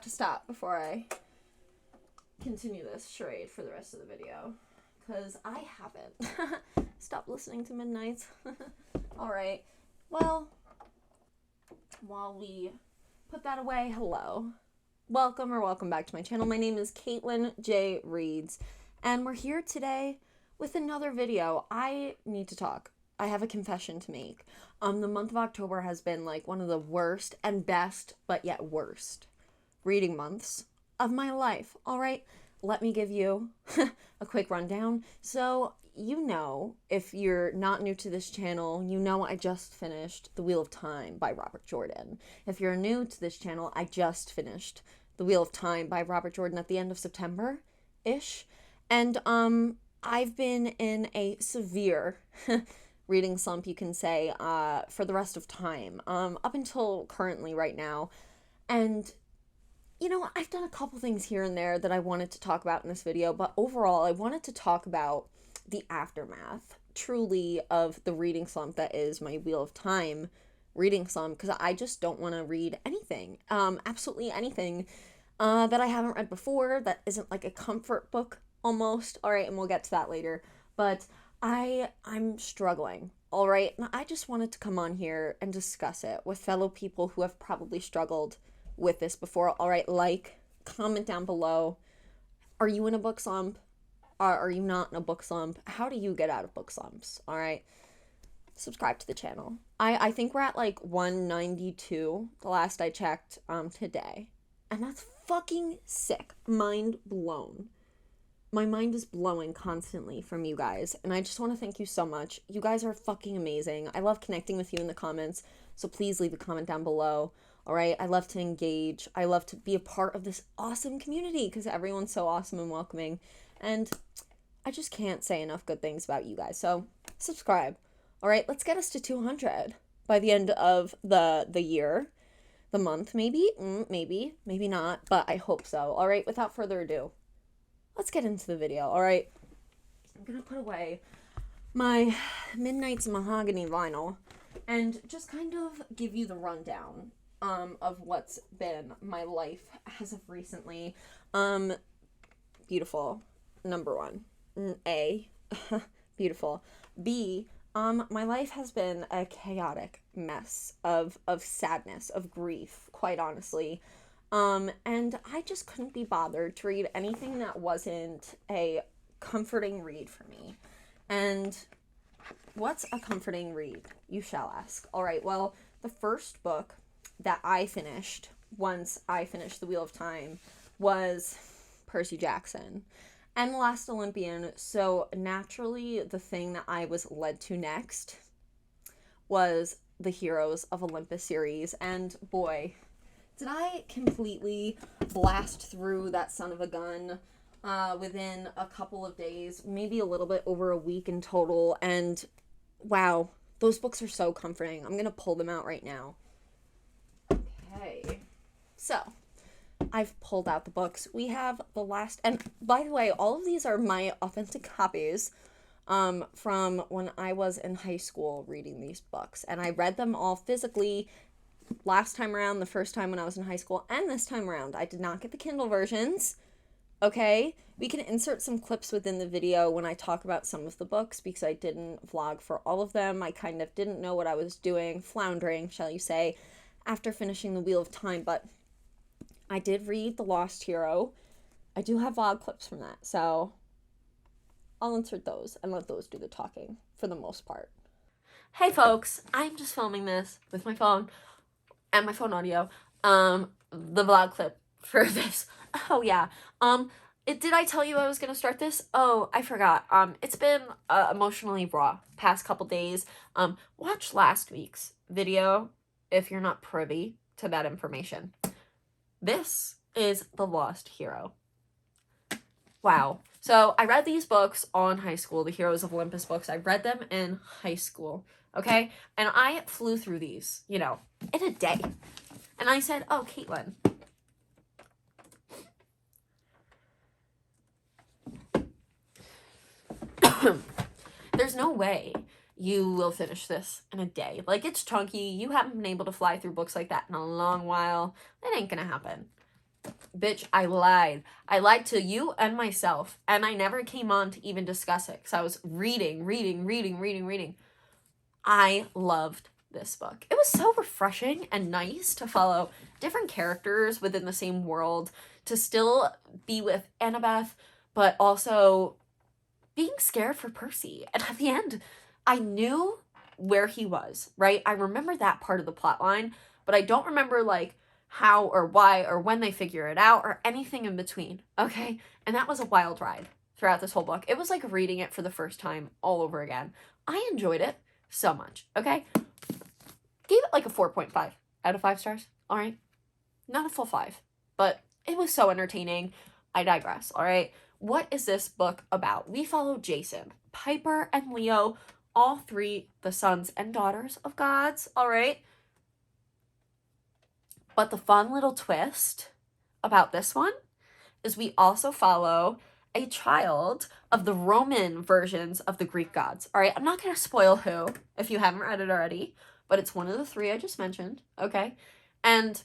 to stop before I continue this charade for the rest of the video, because I haven't. Stop listening to Midnights. Alright, well, while we put that away, hello. Welcome back to my channel. My name is Caitlin J. Reeds, and we're here today with another video. I need to talk. I have a confession to make. The month of October has been like one of the worst and best, but yet worst reading months of my life. All right, let me give you a quick rundown. So, you know, if you're not new to this channel, you know I just finished The Wheel of Time by Robert Jordan. If you're new to this channel, I just finished The Wheel of Time by Robert Jordan at the end of September-ish. And I've been in a severe reading slump, you can say, for the rest of time, up until currently right now. And, you know, I've done a couple things here and there that I wanted to talk about in this video, but overall, I wanted to talk about the aftermath, truly, of the reading slump that is my Wheel of Time reading slump, because I just don't want to read anything, absolutely anything, that I haven't read before, that isn't like a comfort book, almost. All right, and we'll get to that later, but I'm struggling, all right? And I just wanted to come on here and discuss it with fellow people who have probably struggled with this before. All right, comment down below. Are you in a book slump? Are you not in a book slump? How do you get out of book slumps? All right, subscribe to the channel. I think we're at like 192, the last I checked, today. And that's fucking sick. Mind blown. My mind is blowing constantly from you guys, and I just want to thank you so much. You guys are fucking amazing. I love connecting with you in the comments, so please leave a comment down below, all right? I love to engage. I love to be a part of this awesome community because everyone's so awesome and welcoming, and I just can't say enough good things about you guys, so subscribe, all right? Let's get us to 200 by the end of the year, the month, maybe, maybe not, but I hope so, all right? Without further ado, let's get into the video, all right? I'm gonna put away my Midnight's mahogany vinyl and just kind of give you the rundown of what's been my life as of recently. Beautiful. Number one. A. Beautiful. B. My life has been a chaotic mess of sadness, of grief, quite honestly. And I just couldn't be bothered to read anything that wasn't a comforting read for me. And what's a comforting read, you shall ask? All right, well, the first book that I finished once I finished The Wheel of Time was Percy Jackson and The Last Olympian. So naturally, the thing that I was led to next was the Heroes of Olympus series. And boy, did I completely blast through that son of a gun within a couple of days, maybe a little bit over a week in total, and wow, those books are so comforting. I'm going to pull them out right now. Okay, so I've pulled out the books. We have the last, and by the way, all of these are my authentic copies from when I was in high school reading these books, and I read them all physically last time around, the first time when I was in high school, and this time around. I did not get the Kindle versions, okay? We can insert some clips within the video when I talk about some of the books, because I didn't vlog for all of them. I kind of didn't know what I was doing, floundering, shall you say, after finishing The Wheel of Time, but I did read The Lost Hero. I do have vlog clips from that, so I'll insert those and let those do the talking for the most part. Hey folks, I'm just filming this with my phone and my phone audio, the vlog clip for this. Oh yeah, did I tell you I was gonna start this? Oh, I forgot. It's been emotionally raw past couple days. Watch last week's video if you're not privy to that information. This is The Lost Hero. Wow. So I read these books all in high school, the Heroes of Olympus books. I read them in high school, okay? And I flew through these, you know, in a day. And I said, oh, Caitlin, there's no way you will finish this in a day. Like, it's chunky. You haven't been able to fly through books like that in a long while. It ain't gonna happen. Bitch, I lied. I lied to you and myself, and I never came on to even discuss it because I was reading. I loved this book. It was so refreshing and nice to follow different characters within the same world, to still be with Annabeth, but also being scared for Percy. And at the end, I knew where he was, right? I remember that part of the plot line, but I don't remember, like, how or why or when they figure it out or anything in between, okay? And that was a wild ride throughout this whole book. It was like reading it for the first time all over again. I enjoyed it so much, okay? Gave it like a 4.5 out of 5 stars, all right? Not a full 5, but it was so entertaining. I digress, all right? What is this book about? We follow Jason, Piper, and Leo, all three the sons and daughters of gods, all right? But the fun little twist about this one is we also follow a child of the Roman versions of the Greek gods, all right? I'm not going to spoil who, if you haven't read it already, but it's one of the 3 I just mentioned, okay? And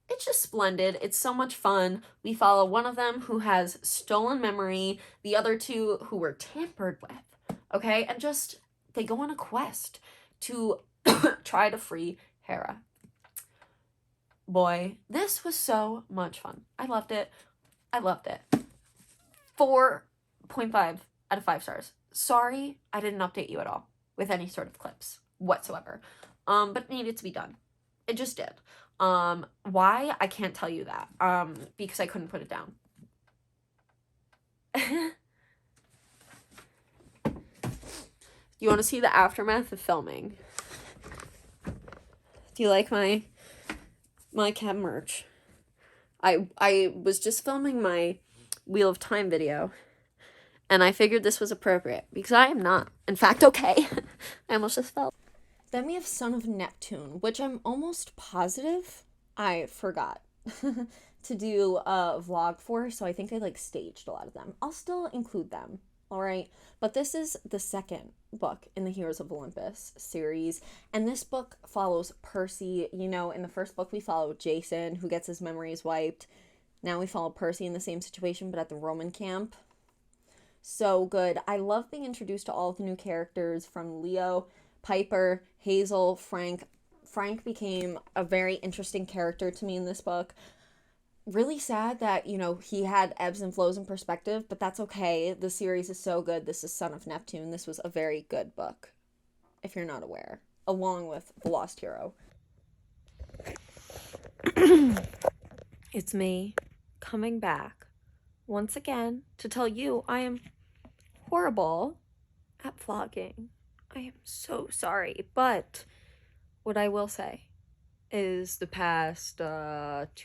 it's just splendid. It's so much fun. We follow one of them who has stolen memory, the other 2 who were tampered with, okay? And just, they go on a quest to try to free Hera. Boy, this was so much fun. I loved it. 4.5 out of 5 stars. Sorry, I didn't update you at all with any sort of clips whatsoever. But it needed to be done. It just did. Why? I can't tell you that. Because I couldn't put it down. You want to see the aftermath of filming? Do you like my cat merch? I was just filming my Wheel of Time video, and I figured this was appropriate because I am not, in fact, okay. I almost just fell. Then we have Son of Neptune, which I'm almost positive I forgot to do a vlog for, so I think I like staged a lot of them. I'll still include them, all right? But this is the second book in the Heroes of Olympus series, and this book follows Percy. You know, in the first book we follow Jason, who gets his memories wiped. Now we follow Percy in the same situation, but at the Roman camp. So good. I love being introduced to all of the new characters, from Leo, Piper, Hazel, Frank. Frank became a very interesting character to me in this book. Really sad that, you know, he had ebbs and flows in perspective, but that's okay. The series is so good. This is Son of Neptune. This was a very good book, if you're not aware, along with The Lost Hero. It's me coming back once again to tell you I am horrible at vlogging. I am so sorry, but what I will say is the past 2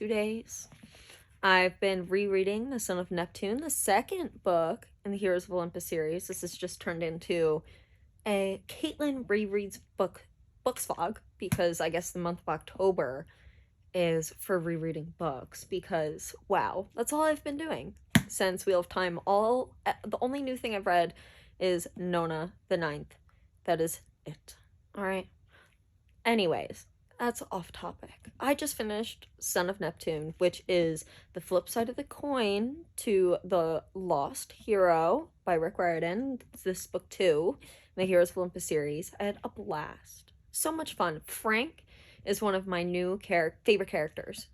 days, I've been rereading The Son of Neptune, the second book in the Heroes of Olympus series. This has just turned into a Caitlin rereads books vlog, because I guess the month of October is for rereading books, because wow, that's all I've been doing since Wheel of Time. The only new thing I've read is Nona the Ninth. That is it. All right. Anyways, that's off topic. I just finished Son of Neptune, which is the flip side of the coin to The Lost Hero by Rick Riordan. This book 2 in the Heroes of Olympus series. I had a blast. So much fun. Frank is one of my new favorite characters.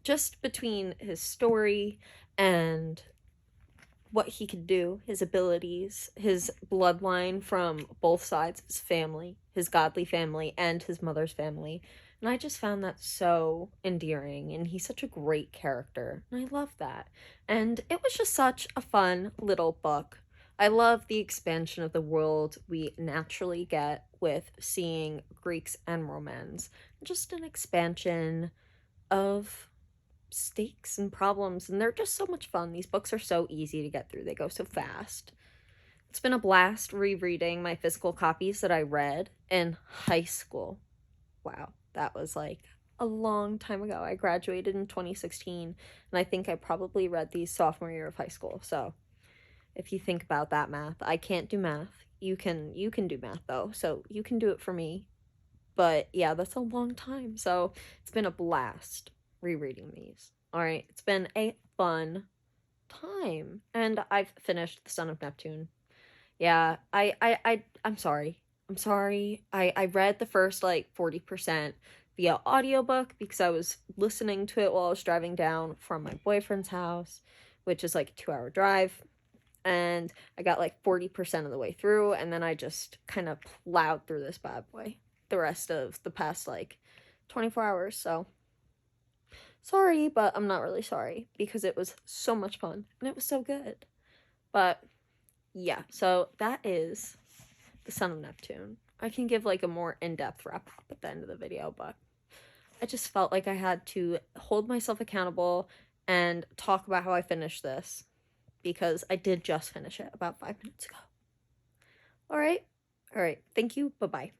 Just between his story and what he could do, his abilities, his bloodline from both sides, his family, his godly family, and his mother's family. And I just found that so endearing, and he's such a great character, and I love that. And it was just such a fun little book. I love the expansion of the world we naturally get with seeing Greeks and Romans. Just an expansion of stakes and problems, and they're just so much fun. These books are so easy to get through. They go so fast. It's been a blast rereading my physical copies that I read in high school. Wow, that was like a long time ago. I graduated in 2016, and I think I probably read these sophomore year of high school. So if you think about that math, I can't do math. You can do math though, so you can do it for me. But yeah, that's a long time. So it's been a blast rereading these. All right, it's been a fun time, and I've finished The Son of Neptune. Yeah, I'm sorry. I'm sorry. I read the first like 40% via audiobook because I was listening to it while I was driving down from my boyfriend's house, which is like a 2-hour drive. And I got like 40% of the way through, and then I just kind of plowed through this bad boy the rest of the past like 24 hours. So sorry, but I'm not really sorry because it was so much fun and it was so good. But yeah, so that is The Son of Neptune. I can give like a more in-depth wrap up at the end of the video, but I just felt like I had to hold myself accountable and talk about how I finished this because I did just finish it about 5 minutes ago. All right. Thank you. Bye-bye.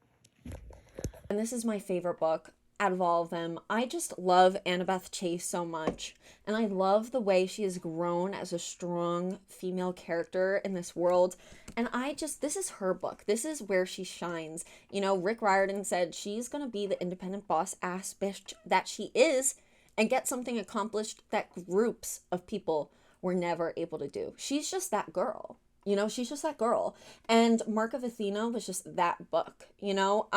And this is my favorite book out of all of them. I just love Annabeth Chase so much. And I love the way she has grown as a strong female character in this world. And this is her book. This is where she shines. You know, Rick Riordan said she's going to be the independent boss-ass bitch that she is and get something accomplished that groups of people were never able to do. She's just that girl. You know, she's just that girl. And Mark of Athena was just that book, you know?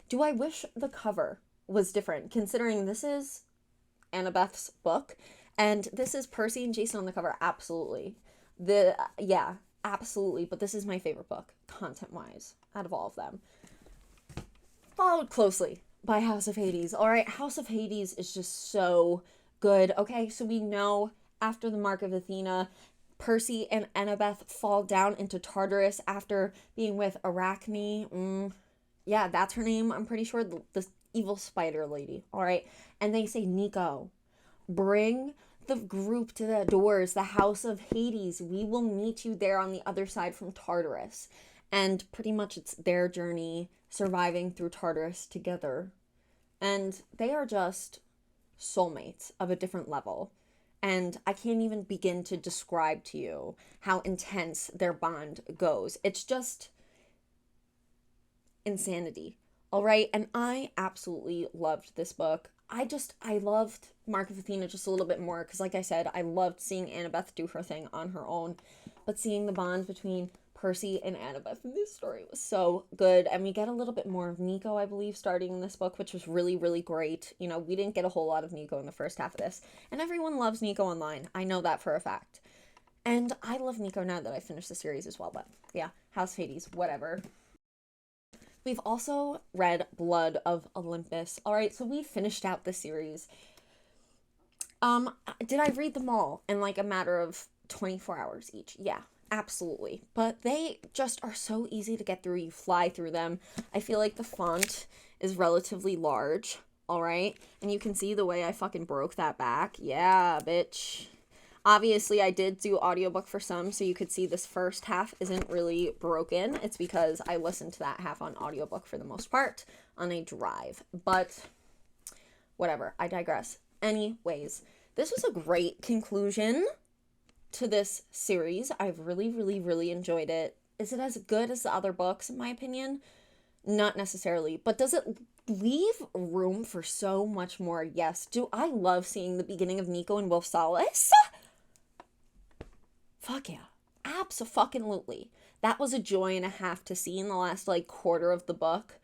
Do I wish the cover was different, considering this is Annabeth's book, and this is Percy and Jason on the cover? Absolutely. Yeah, absolutely. But this is my favorite book, content-wise, out of all of them. Followed closely by House of Hades. All right, House of Hades is just so good. Okay, so we know after the Mark of Athena, Percy and Annabeth fall down into Tartarus after being with Arachne. Yeah, that's her name. I'm pretty sure the evil spider lady. All right. And they say, Nico, bring the group to the doors, the House of Hades. We will meet you there on the other side from Tartarus. And pretty much it's their journey surviving through Tartarus together. And they are just soulmates of a different level. And I can't even begin to describe to you how intense their bond goes. It's just insanity. All right. And I absolutely loved this book. I loved Mark of Athena just a little bit more because, like I said, I loved seeing Annabeth do her thing on her own. But seeing the bond between Percy and Annabeth in this story was so good. And we get a little bit more of Nico, I believe, starting in this book, which was really, really great. You know, we didn't get a whole lot of Nico in the first half of this. And everyone loves Nico online. I know that for a fact. And I love Nico now that I finished the series as well. But yeah, House of Hades, whatever. We've also read Blood of Olympus. All right, so we finished out the series. Did I read them all in like a matter of 24 hours each? Yeah, absolutely. But they just are so easy to get through. You fly through them. I feel like the font is relatively large, all right? And you can see the way I fucking broke that back. Yeah, bitch. Obviously, I did do audiobook for some, so you could see this first half isn't really broken. It's because I listened to that half on audiobook for the most part on a drive. But whatever, I digress. Anyways, this was a great conclusion to this series. I've really, really, really enjoyed it. Is it as good as the other books, in my opinion? Not necessarily. But does it leave room for so much more? Yes. Do I love seeing the beginning of Nico and Wolf Solace? Fuck yeah. Abso-fucking-lutely. That was a joy and a half to see in the last, like, quarter of the book.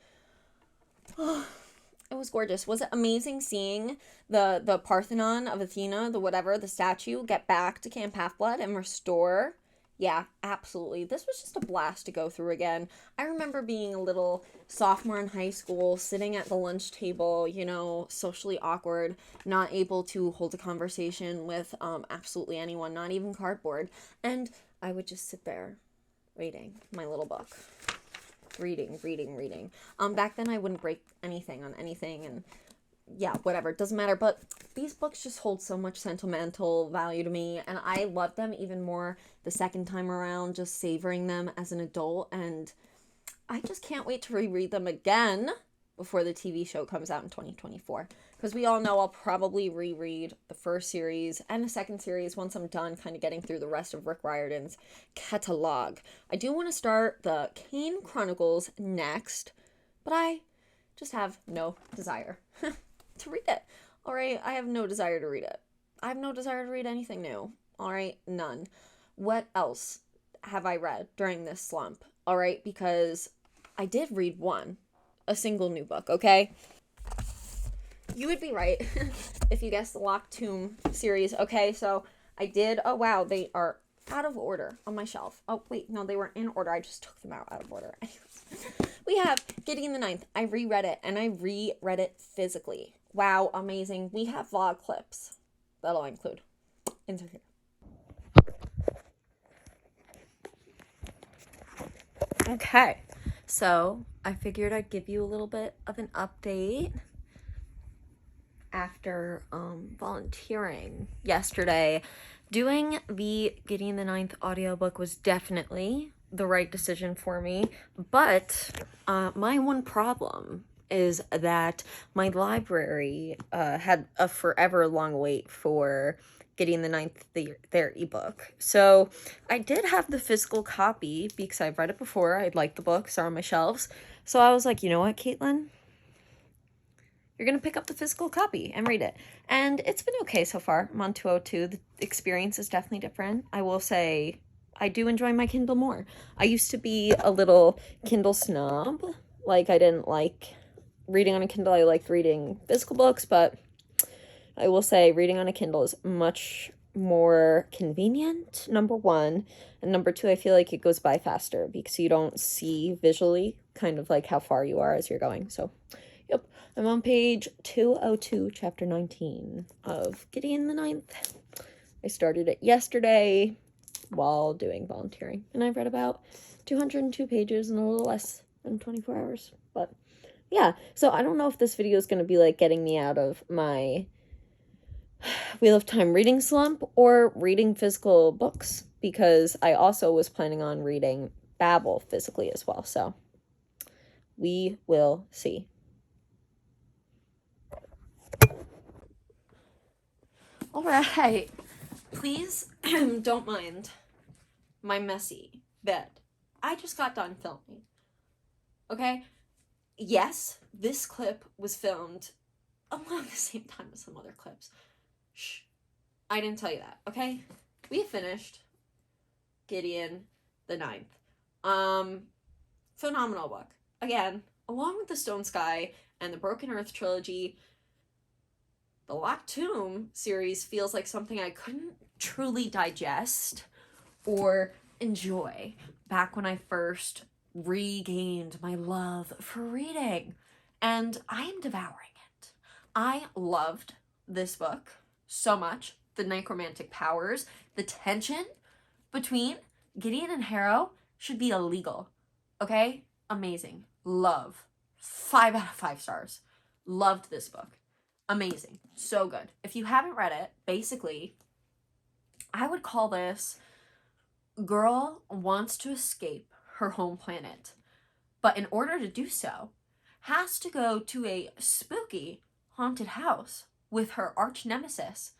It was gorgeous. Was it amazing seeing the Parthenon of Athena, the statue, get back to Camp Half-Blood and restore? Yeah, absolutely. This was just a blast to go through again. I remember being a little sophomore in high school, sitting at the lunch table, you know, socially awkward, not able to hold a conversation with absolutely anyone, not even cardboard. And I would just sit there reading my little book. Reading. Back then I wouldn't break anything on anything, and yeah, whatever, it doesn't matter. But these books just hold so much sentimental value to me, and I love them even more the second time around, just savoring them as an adult. And I just can't wait to reread them again before the TV show comes out in 2024, because we all know I'll probably reread the first series and the second series once I'm done kind of getting through the rest of Rick Riordan's catalog. I do want to start the Kane Chronicles next, but I just have no desire to read it. All right, I have no desire to read it. I have no desire to read anything new. All right, none. What else have I read during this slump? All right, because I did read a single new book, okay? You would be right if you guessed the Locked Tomb series, okay? So I did, oh wow, they are out of order on my shelf. Oh, wait, no, they were in order. I just took them out of order. We have Gideon the Ninth. I reread it, and I reread it physically. Wow, amazing. We have vlog clips that I'll include. Insert here. Okay, so I figured I'd give you a little bit of an update after volunteering yesterday. Doing the Gideon the Ninth audiobook was definitely the right decision for me, but my one problem is that my library had a forever long wait for Gideon the Ninth, their ebook. So I did have the physical copy because I've read it before. I liked the books, are on my shelves. So I was like, you know what, Caitlin? You're going to pick up the physical copy and read it. And it's been okay so far. I'm on 202. The experience is definitely different. I will say I do enjoy my Kindle more. I used to be a little Kindle snob. Like, I didn't like reading on a Kindle. I liked reading physical books, but I will say reading on a Kindle is much more convenient, number one. And number two, I feel like it goes by faster because you don't see visually kind of like how far you are as you're going. So, yep. I'm on page 202, chapter 19 of Gideon the Ninth. I started it yesterday while doing volunteering, and I've read about 202 pages in a little less than 24 hours. But yeah, so I don't know if this video is going to be like getting me out of my Wheel of Time reading slump or reading physical books, because I also was planning on reading Babel physically as well. So we will see. All right, please don't mind my messy bed. I just got done filming, okay? Yes, this clip was filmed around the same time as some other clips. Shh, I didn't tell you that, okay? We finished Gideon the Ninth. Phenomenal book. Again, along with the Stone Sky and the Broken Earth trilogy, the Locked Tomb series feels like something I couldn't truly digest or enjoy back when I first regained my love for reading. And I am devouring it. I loved this book so much. The necromantic powers, the tension between Gideon and Harrow should be illegal. Okay? Amazing. Love. 5 out of 5 stars. Loved this book. Amazing. So good. If you haven't read it, basically, I would call this girl wants to escape her home planet, but in order to do so, has to go to a spooky haunted house with her arch nemesis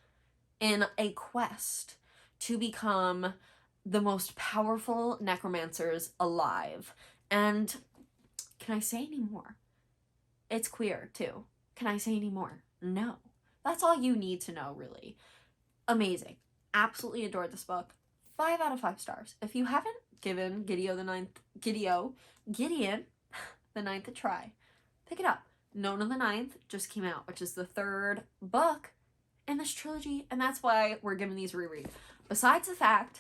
in a quest to become the most powerful necromancers alive. And can I say any more? It's queer too. Can I say any more? No. That's all you need to know, really. Amazing. Absolutely adored this book. 5 out of 5 stars. If you haven't given Gideon the Ninth a try, pick it up. Nona the Ninth just came out, which is the 3rd book in this trilogy, and that's why we're giving these reread. Besides the fact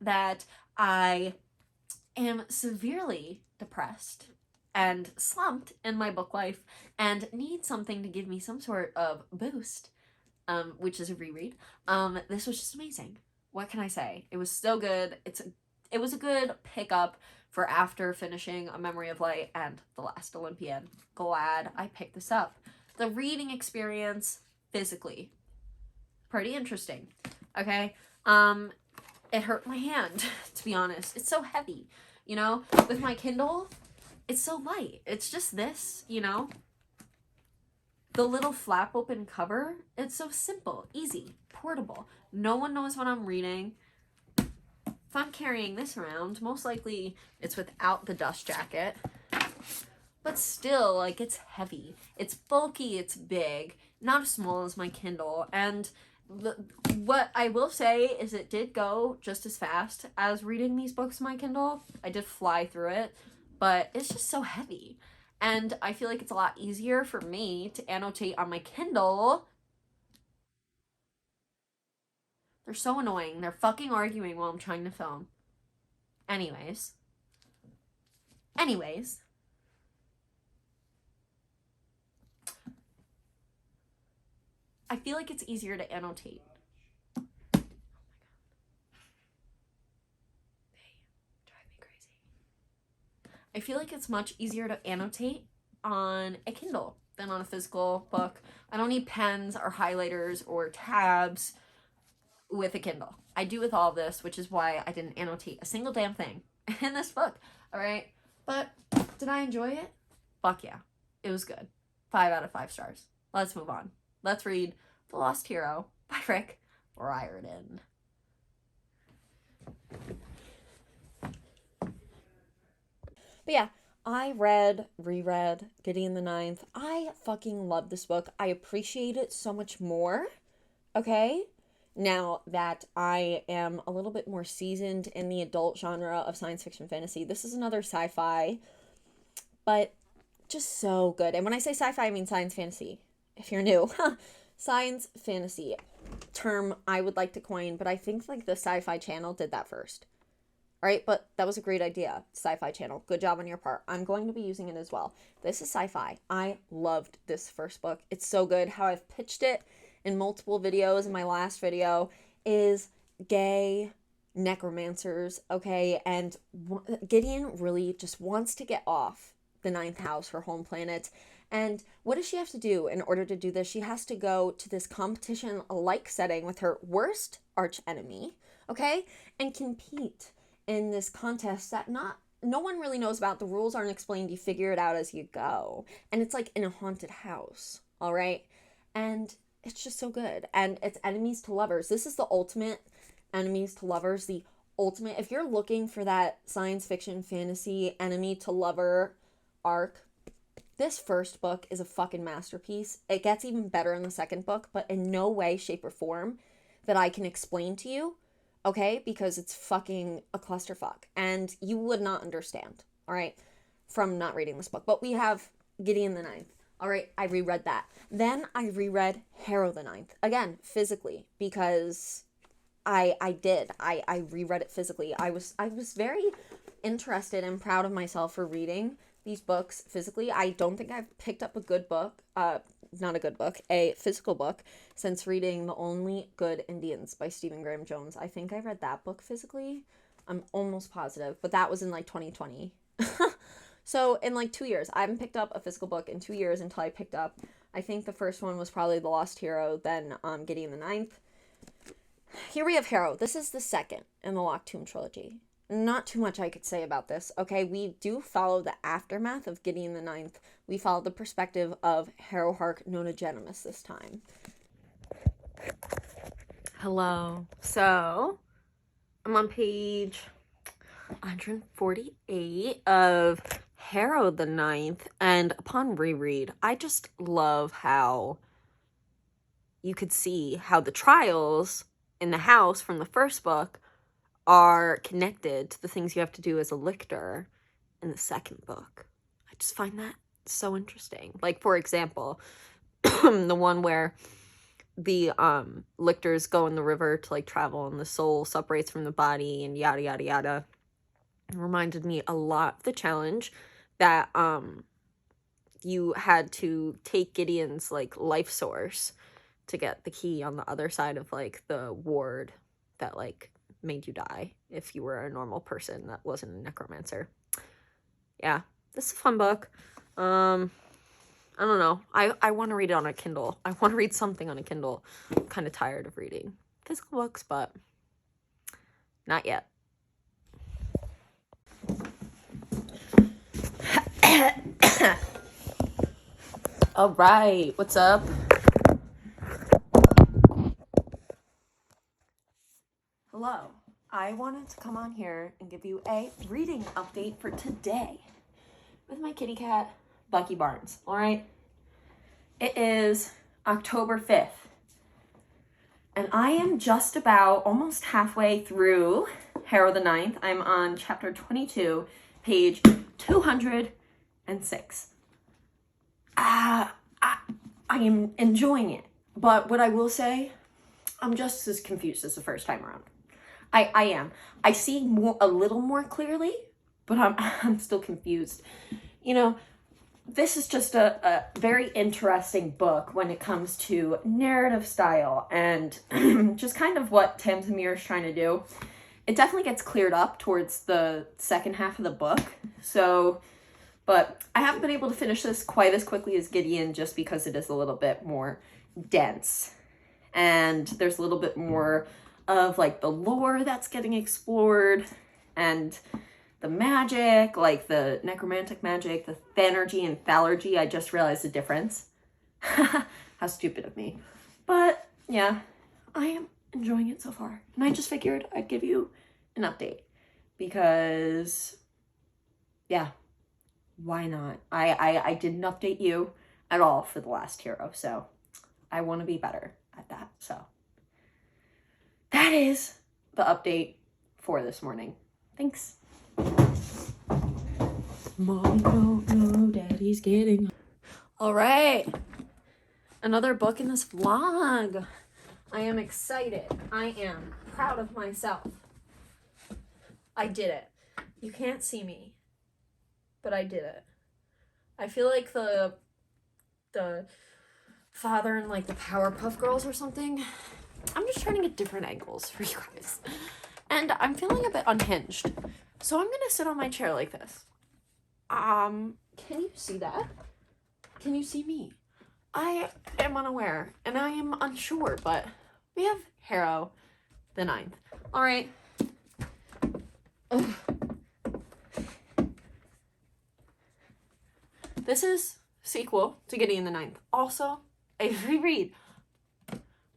that I am severely depressed and slumped in my book life and need something to give me some sort of boost, which is a reread, this was just amazing. What can I say? It was so good. It was a good pickup for after finishing A Memory of Light and The Last Olympian. Glad I picked this up. The reading experience, physically, pretty interesting. Okay? It hurt my hand, to be honest. It's so heavy, you know? With my Kindle, it's so light. It's just this, you know? The little flap open cover, it's so simple, easy, portable. No one knows what I'm reading. If I'm carrying this around, most likely it's without the dust jacket. But still, like, it's heavy. It's bulky, it's big. Not as small as my Kindle. And what I will say is it did go just as fast as reading these books on my Kindle. I did fly through it, but it's just so heavy. And I feel like it's a lot easier for me to annotate on my Kindle. They're so annoying. They're fucking arguing while I'm trying to film. Anyways. I feel like it's easier to annotate. Oh my god. They drive me crazy. I feel like it's much easier to annotate on a Kindle than on a physical book. I don't need pens or highlighters or tabs with a Kindle. I do with all of this, which is why I didn't annotate a single damn thing in this book. All right. But did I enjoy it? Fuck yeah. It was good. 5 out of 5 stars. Let's move on. Let's read The Lost Hero by Rick Riordan. But yeah, I reread Gideon the Ninth. I fucking love this book. I appreciate it so much more. Okay? Now that I am a little bit more seasoned in the adult genre of science fiction fantasy, this is another sci-fi, but just so good. And when I say sci-fi, I mean science fantasy. If you're new, science fantasy term I would like to coin, but I think like the Sci-Fi Channel did that first. All right, but that was a great idea, Sci-Fi Channel. Good job on your part. I'm going to be using it as well. This is sci-fi. I loved this first book. It's so good. How I've pitched it in multiple videos. In my last video is gay necromancers, okay? And Gideon really just wants to get off the ninth house, her home planet. And what does she have to do in order to do this? She has to go to this competition-like setting with her worst arch enemy, okay? And compete in this contest that no one really knows about. The rules aren't explained. You figure it out as you go. And it's like in a haunted house, all right? And it's just so good. And it's enemies to lovers. This is the ultimate enemies to lovers. The ultimate, if you're looking for that science fiction fantasy enemy to lover arc, this first book is a fucking masterpiece. It gets even better in the second book, but in no way, shape, or form that I can explain to you, okay? Because it's fucking a clusterfuck. And you would not understand, all right, from not reading this book. But we have Gideon the Ninth. All right, I reread that. Then I reread Heron the Ninth. Again, physically, because I reread it physically. I was very interested and proud of myself for reading these books physically. I don't think I've picked up a good book, a physical book, since reading The Only Good Indians by Stephen Graham Jones. I think I read that book physically. I'm almost positive, but that was in like 2020. So in like 2 years, I haven't picked up a physical book in 2 years until I picked up, I think the first one was probably The Lost Hero, then Gideon the Ninth. Here we have Hero. This is the second in the Locked Tomb trilogy. Not too much I could say about this, okay? We do follow the aftermath of Gideon the Ninth. We follow the perspective of Heron-marked Nonogenimus this time. Hello. So, I'm on page 148 of Heron the Ninth, and upon reread, I just love how you could see how the trials in the house from the first book are connected to the things you have to do as a lictor in the second book. I just find that so interesting. Like, for example, the one where the lictors go in the river to like travel and the soul separates from the body and yada yada yada. It reminded me a lot of the challenge that you had to take Gideon's like life source to get the key on the other side of like the ward that like made you die if you were a normal person that wasn't a necromancer. Yeah, this is a fun book. I don't know. I want to read it on a Kindle. I want to read something on a Kindle. I'm kind of tired of reading physical books, but not yet. All right, what's up? Hello. I wanted to come on here and give you a reading update for today with my kitty cat, Bucky Barnes, all right? It is October 5th. And I am just about almost halfway through Harrow the Ninth. I'm on chapter 22, page 206. I am enjoying it. But what I will say, I'm just as confused as the first time around. I am. I see a little more clearly, but I'm still confused. You know, this is just a very interesting book when it comes to narrative style and just kind of what Tamsin is trying to do. It definitely gets cleared up towards the second half of the book. So, but I haven't been able to finish this quite as quickly as Gideon just because it is a little bit more dense. And there's a little bit more of like the lore that's getting explored and the magic, like the necromantic magic, the thanergy and thalergy. I just realized the difference. How stupid of me. But yeah, I am enjoying it so far. And I just figured I'd give you an update because yeah, why not? I didn't update you at all for the last hero, so I want to be better at that. So that is the update for this morning. Thanks. Mommy don't know daddy's getting... All right. Another book in this vlog. I am excited. I am proud of myself. I did it. You can't see me, but I did it. I feel like the father in like the Powerpuff Girls or something. I'm just trying to get different angles for you guys. And I'm feeling a bit unhinged. So I'm gonna sit on my chair like this. Can you see that? Can you see me? I am unaware and I am unsure, but we have Harrow the Ninth. All right. Ugh. This is sequel to Gideon the Ninth. Also, a reread.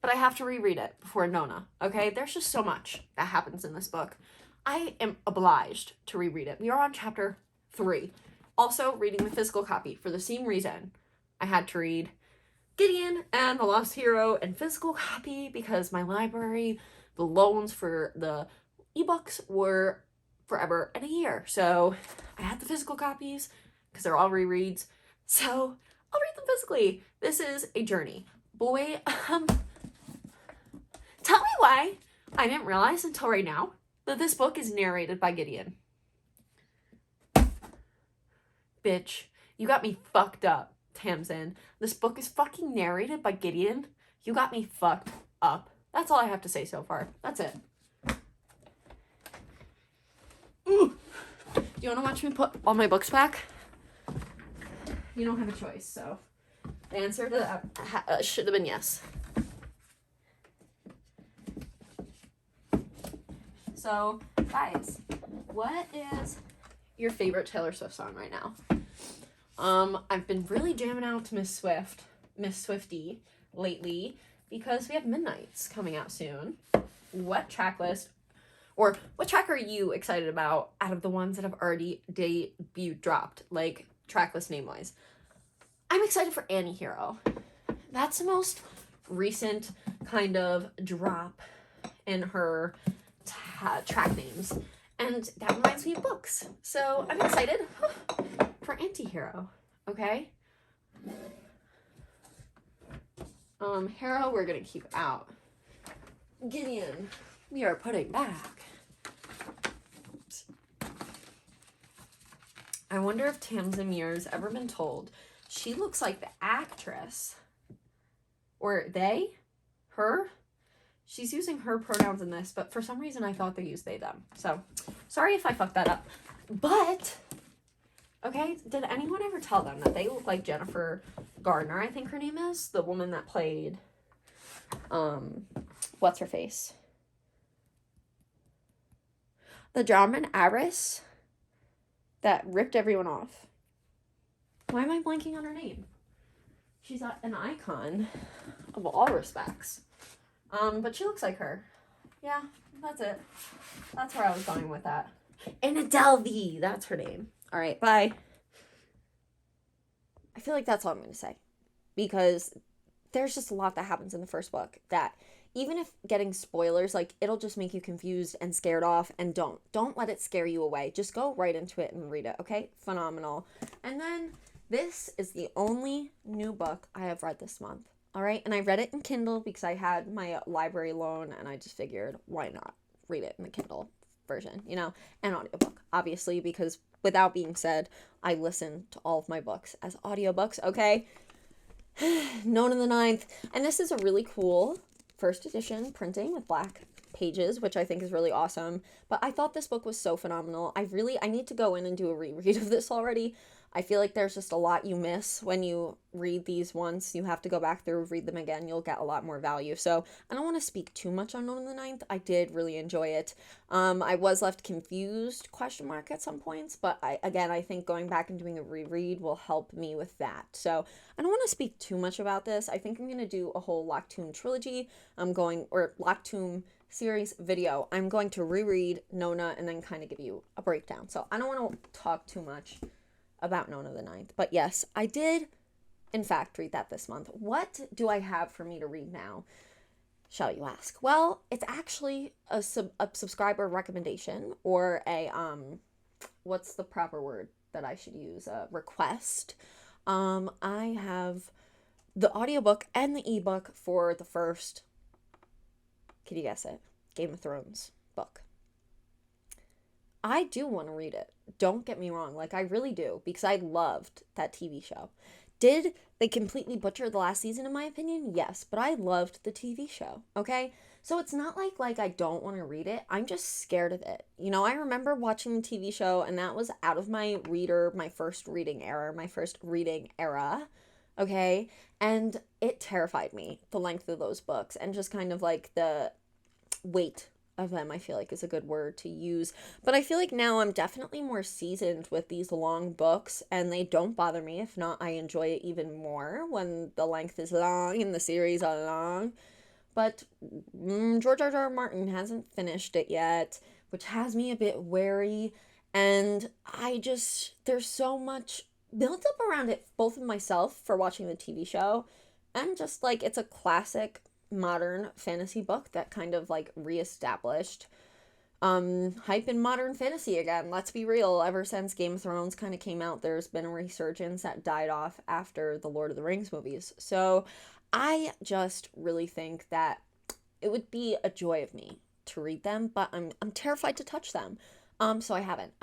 But I have to reread it before Nona, okay? There's just so much that happens in this book. I am obliged to reread it. We are on chapter 3. Also, reading the physical copy for the same reason. I had to read Gideon and the Lost Hero and physical copy because my library, the loans for the ebooks were forever and a year. So I had the physical copies because they're all rereads. So I'll read them physically. This is a journey. Boy, tell me why I didn't realize until right now that this book is narrated by Gideon. Bitch, you got me fucked up, Tamsin. This book is fucking narrated by Gideon. You got me fucked up. That's all I have to say so far. That's it. Ooh. Do you want to watch me put all my books back? You don't have a choice, so the answer to that should have been yes. So, guys, what is your favorite Taylor Swift song right now? I've been really jamming out to Miss Swiftie lately because we have Midnights coming out soon. What track are you excited about out of the ones that have already dropped, like track list name-wise? I'm excited for Anti-Hero. That's the most recent kind of drop in her track names, and that reminds me of books, so I'm excited for Anti-Hero. Okay, Harrow we're gonna keep out. Gideon we are putting back. Oops. I wonder if Tamsin Muir's ever been told she looks like the actress, or her. She's using her pronouns in this, but for some reason I thought they used they, them. So, sorry if I fucked that up. But, okay, did anyone ever tell them that they look like Jennifer Gardner, I think her name is? The woman that played, what's her face? The German heiress that ripped everyone off. Why am I blanking on her name? She's an icon of all respects. But she looks like her. Yeah, that's it. That's where I was going with that. Anna Delvey, that's her name. All right, bye. I feel like that's all I'm going to say. Because there's just a lot that happens in the first book that even if getting spoilers, like, it'll just make you confused and scared off, and don't let it scare you away. Just go right into it and read it, okay? Phenomenal. And then this is the only new book I have read this month. All right, and I read it in Kindle because I had my library loan, and I just figured, why not read it in the Kindle version, you know, and audiobook, obviously, because without being said, I listen to all of my books as audiobooks, okay? Nona the Ninth, and this is a really cool first edition printing with black pages, which I think is really awesome, but I thought this book was so phenomenal. I need to go in and do a reread of this already. I feel like there's just a lot you miss when you read these once. You have to go back through, read them again. You'll get a lot more value. So I don't want to speak too much on Nona the Ninth. I did really enjoy it. I was left confused, question mark, at some points. But I think going back and doing a reread will help me with that. So I don't want to speak too much about this. I think I'm going to do a whole Locked Tomb trilogy. Or Locked Tomb series video. I'm going to reread Nona and then kind of give you a breakdown. So I don't want to talk too much about Nona the Ninth. But yes, I did, in fact, read that this month. What do I have for me to read now, shall you ask? Well, it's actually a subscriber recommendation, or a, what's the proper word that I should use? A request. I have the audiobook and the ebook for the first, can you guess it? Game of Thrones book. I do want to read it. Don't get me wrong. Like, I really do, because I loved that TV show. Did they completely butcher the last season, in my opinion? Yes, but I loved the TV show, okay? So it's not like I don't want to read it. I'm just scared of it. You know, I remember watching the TV show, and that was out of my first reading era, okay? And it terrified me, the length of those books, and just kind of like the weight of them, I feel like, is a good word to use. But I feel like now I'm definitely more seasoned with these long books, and they don't bother me. If not, I enjoy it even more when the length is long and the series are long. But George R.R. Martin hasn't finished it yet, which has me a bit wary. And there's so much built up around it, both of myself for watching the TV show, and just like, it's a classic modern fantasy book that kind of like reestablished hype in modern fantasy again. Let's be real, ever since Game of Thrones kind of came out, there's been a resurgence that died off after the Lord of the Rings movies. So I just really think that it would be a joy of me to read them, but I'm terrified to touch them. So I haven't.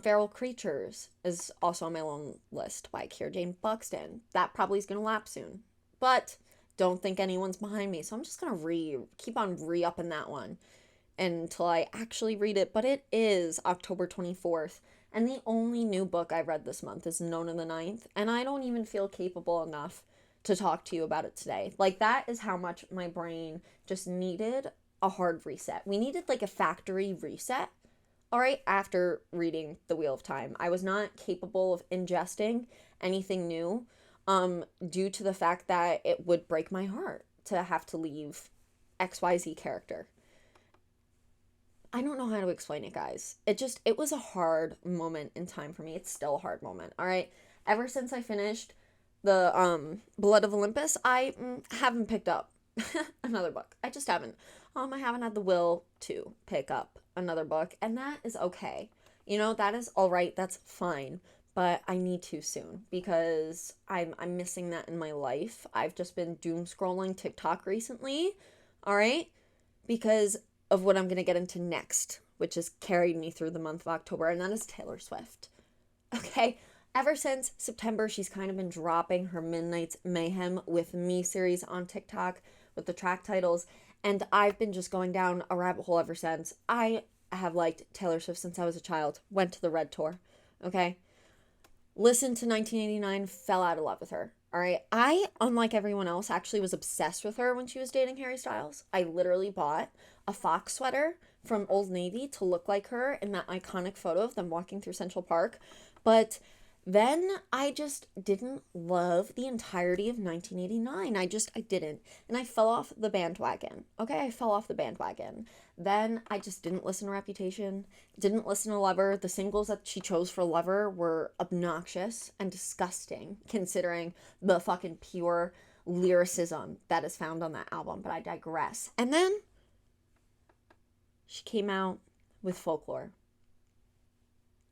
Feral Creatures is also on my long list by Kiera Jane Buxton. That probably is going to lapse soon, but don't think anyone's behind me, so I'm just gonna keep on re-upping that one until I actually read it. But it is October 24th, and the only new book I read this month is Nona the Ninth, and I don't even feel capable enough to talk to you about it today. Like, that is how much my brain just needed a hard reset. We needed like a factory reset, all right, after reading The Wheel of Time. I was not capable of ingesting anything new, due to the fact that it would break my heart to have to leave XYZ character. I don't know how to explain it, guys. It was a hard moment in time for me. It's still a hard moment, all right? Ever since I finished the Blood of Olympus, I haven't picked up another book. I just haven't. I haven't had the will to pick up another book, and that is okay. You know, that is all right. That's fine. But I need to soon, because I'm missing that in my life. I've just been doom scrolling TikTok recently, all right, because of what I'm going to get into next, which has carried me through the month of October, and that is Taylor Swift. Okay, ever since September, she's kind of been dropping her Midnight's Mayhem with Me series on TikTok with the track titles, and I've been just going down a rabbit hole ever since. I have liked Taylor Swift since I was a child, went to the Red Tour, okay? Listened to 1989, fell out of love with her, all right? I, unlike everyone else, actually was obsessed with her when she was dating Harry Styles. I literally bought a fox sweater from Old Navy to look like her in that iconic photo of them walking through Central Park. But then I just didn't love the entirety of 1989. I didn't. And I fell off the bandwagon. Okay, I fell off the bandwagon. Then I just didn't listen to Reputation, didn't listen to Lover. The singles that she chose for Lover were obnoxious and disgusting, considering the fucking pure lyricism that is found on that album, but I digress. And then she came out with Folklore.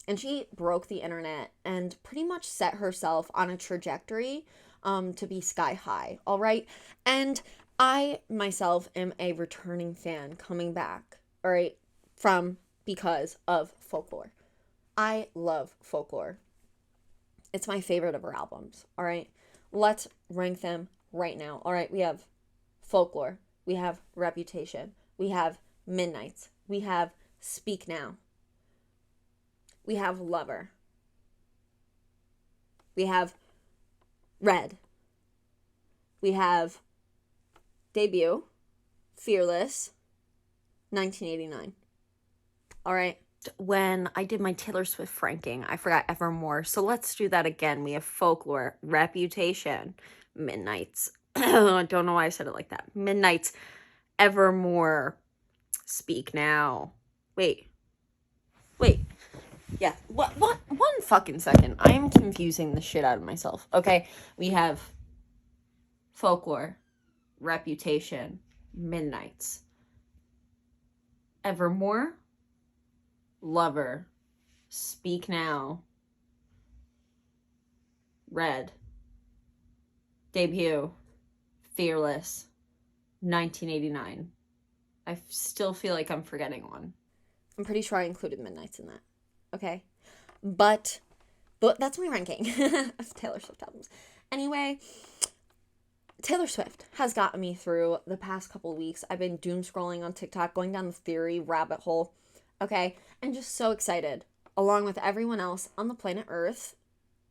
And she broke the internet and pretty much set herself on a trajectory to be sky high, all right? And I myself am a returning fan coming back, all right, because of Folklore. I love Folklore. It's my favorite of her albums, all right? Let's rank them right now. All right, we have Folklore, we have Reputation, we have Midnights, we have Speak Now, we have Lover, we have Red, we have Debut, Fearless, 1989. All right. When I did my Taylor Swift ranking, I forgot Evermore. So let's do that again. We have Folklore, Reputation, Midnights. I don't know why I said it like that. Midnights, Evermore, Speak Now. Wait. Yeah. What? One fucking second. I am confusing the shit out of myself. Okay. We have Folklore, Reputation, Midnights, Evermore, Lover, Speak Now, Red, Debut, Fearless, 1989. I still feel like I'm forgetting one. I'm pretty sure I included Midnights in that. Okay? But that's my ranking of Taylor Swift albums. Anyway, Taylor Swift has gotten me through the past couple of weeks. I've been doom scrolling on TikTok, going down the theory rabbit hole. Okay, and just so excited, along with everyone else on the planet Earth,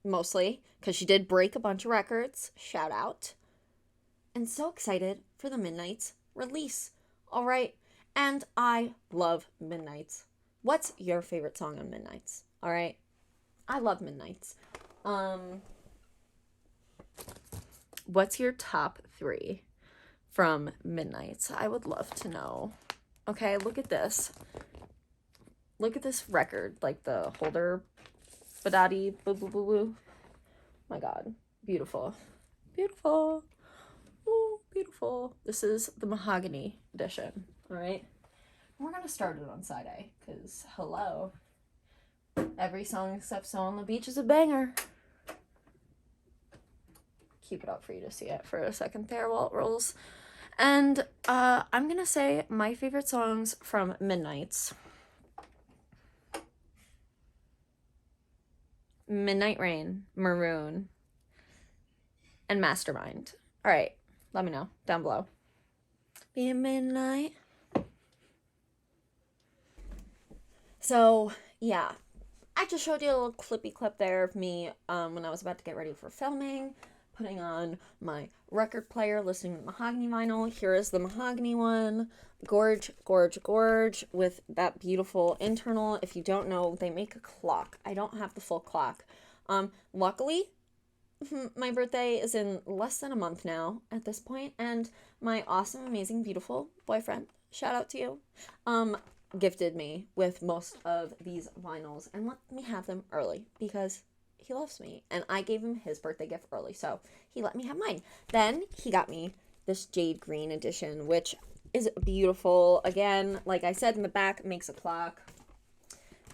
mostly, because she did break a bunch of records, shout out, and so excited for the Midnights release, all right, and I love Midnights. What's your favorite song on Midnights, all right? I love Midnights. What's your top 3 from Midnights? I would love to know. Okay, look at this. Look at this record, like the holder, badadi, boo boo boo boo. My God, beautiful, beautiful, ooh, beautiful. This is the mahogany edition. All right, we're gonna start it on side A, cause hello, every song except "So on the Beach" is a banger. Keep it up for you to see it for a second there while it rolls. And I'm gonna say my favorite songs from Midnights. Midnight Rain, Maroon, and Mastermind. All right, let me know down below. Be a midnight. So, yeah, I just showed you a little clippy clip there of me when I was about to get ready for filming, putting on my record player, listening to Mahogany vinyl. Here is the Mahogany one. Gorge, gorge, gorge, with that beautiful internal. If you don't know, they make a clock. I don't have the full clock. Luckily, my birthday is in less than a month now at this point, and my awesome, amazing, beautiful boyfriend, shout out to you, gifted me with most of these vinyls and let me have them early because he loves me, and I gave him his birthday gift early, so he let me have mine. Then he got me this jade green edition, which is beautiful. Again, like I said, in the back makes a clock.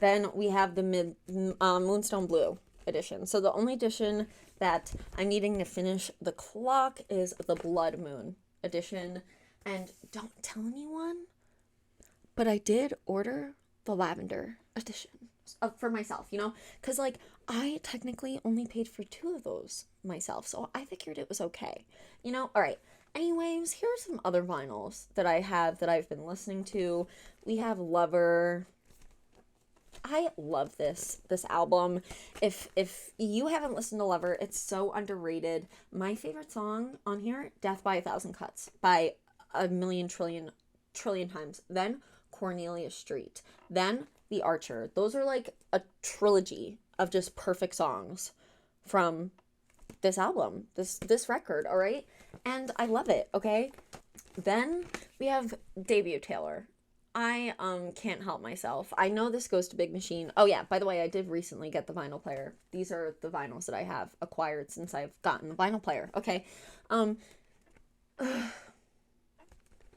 Then we have the Moonstone Blue edition. So the only edition that I'm needing to finish the clock is the Blood Moon edition. And don't tell anyone, but I did order the lavender edition for myself, you know, because like I technically only paid for 2 of those myself, so I figured it was okay, you know. All right, anyways, here are some other vinyls that I have that I've been listening to. We have Lover. I love this album. If you haven't listened to Lover, it's so underrated. My favorite song on here, Death by a Thousand Cuts, by a million trillion times. Then Cornelia Street. Then The Archer. Those are like a trilogy of just perfect songs from this album, this record, all right? And I love it, okay? Then we have Debut Taylor. I can't help myself. I know this goes to Big Machine. Oh yeah, by the way, I did recently get the vinyl player. These are the vinyls that I have acquired since I've gotten the vinyl player. Okay.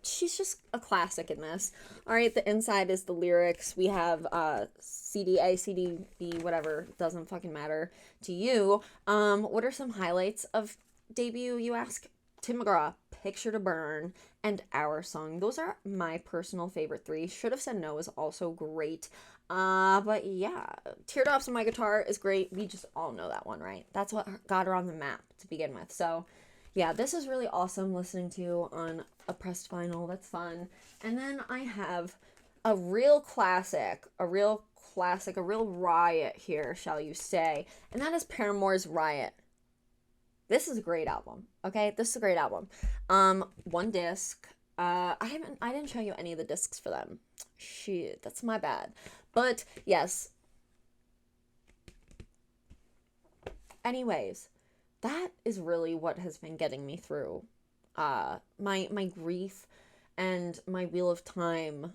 She's just a classic in this. All right, the inside is the lyrics. We have CD A, CD B, whatever, doesn't fucking matter to you. What are some highlights of debut, you ask? Tim McGraw, Picture to Burn, and Our Song. Those are my personal favorite three. Should Have Said No is also great. But yeah, Teardrops on My Guitar is great. We just all know that one, right? That's what got her on the map to begin with. So yeah, this is really awesome listening to on a pressed vinyl. That's fun. And then I have a real classic, a real riot here, shall you say. And that is Paramore's Riot. This is a great album. Okay, this is a great album. One disc. I didn't show you any of the discs for them. Shit, that's my bad. But yes. Anyways, that is really what has been getting me through my grief and my Wheel of Time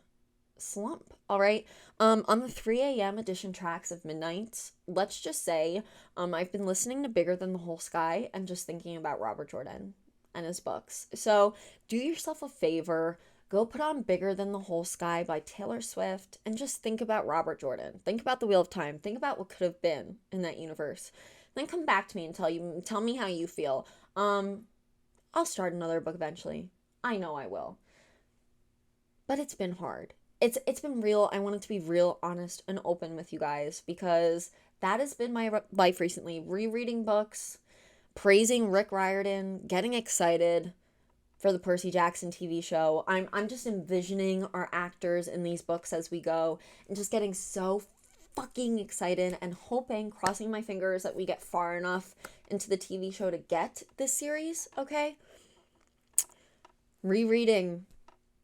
slump. All right. On the 3 a.m. edition tracks of Midnight, let's just say I've been listening to Bigger Than the Whole Sky and just thinking about Robert Jordan and his books. So do yourself a favor, go put on Bigger Than the Whole Sky by Taylor Swift and just think about Robert Jordan. Think about the Wheel of Time. Think about what could have been in that universe. Then come back to me and tell me how you feel. I'll start another book eventually. I know I will. But it's been hard. It's been real. I wanted to be real, honest, and open with you guys because that has been my life recently. Rereading books, praising Rick Riordan, getting excited for the Percy Jackson TV show. I'm just envisioning our actors in these books as we go and just getting so fucking excited and hoping, crossing my fingers, that we get far enough into the TV show to get this series, okay? Rereading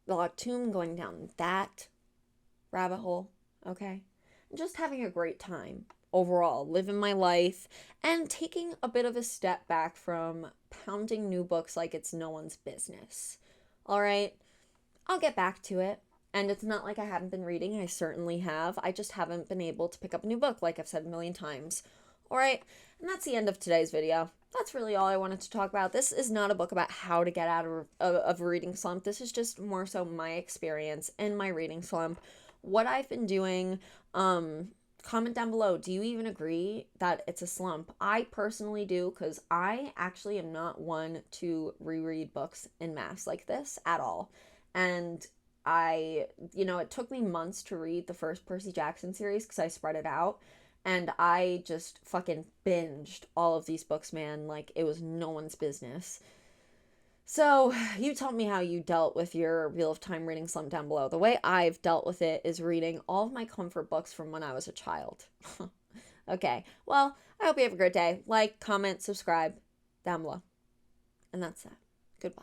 The Locked Tomb, going down that rabbit hole, okay? And just having a great time overall, living my life, and taking a bit of a step back from pounding new books like it's no one's business. All right? I'll get back to it. And it's not like I haven't been reading. I certainly have. I just haven't been able to pick up a new book, like I've said a million times. All right, and that's the end of today's video. That's really all I wanted to talk about. This is not a book about how to get out of a reading slump. This is just more so my experience in my reading slump. What I've been doing. Comment down below. Do you even agree that it's a slump? I personally do, because I actually am not one to reread books en masse like this at all. And it took me months to read the first Percy Jackson series because I spread it out, and I just fucking binged all of these books, man, like it was no one's business. So you tell me how you dealt with your Wheel of Time reading slump down below. The way I've dealt with it is reading all of my comfort books from when I was a child. Okay, well, I hope you have a great day. Like, comment, subscribe down below. And that's that. Goodbye.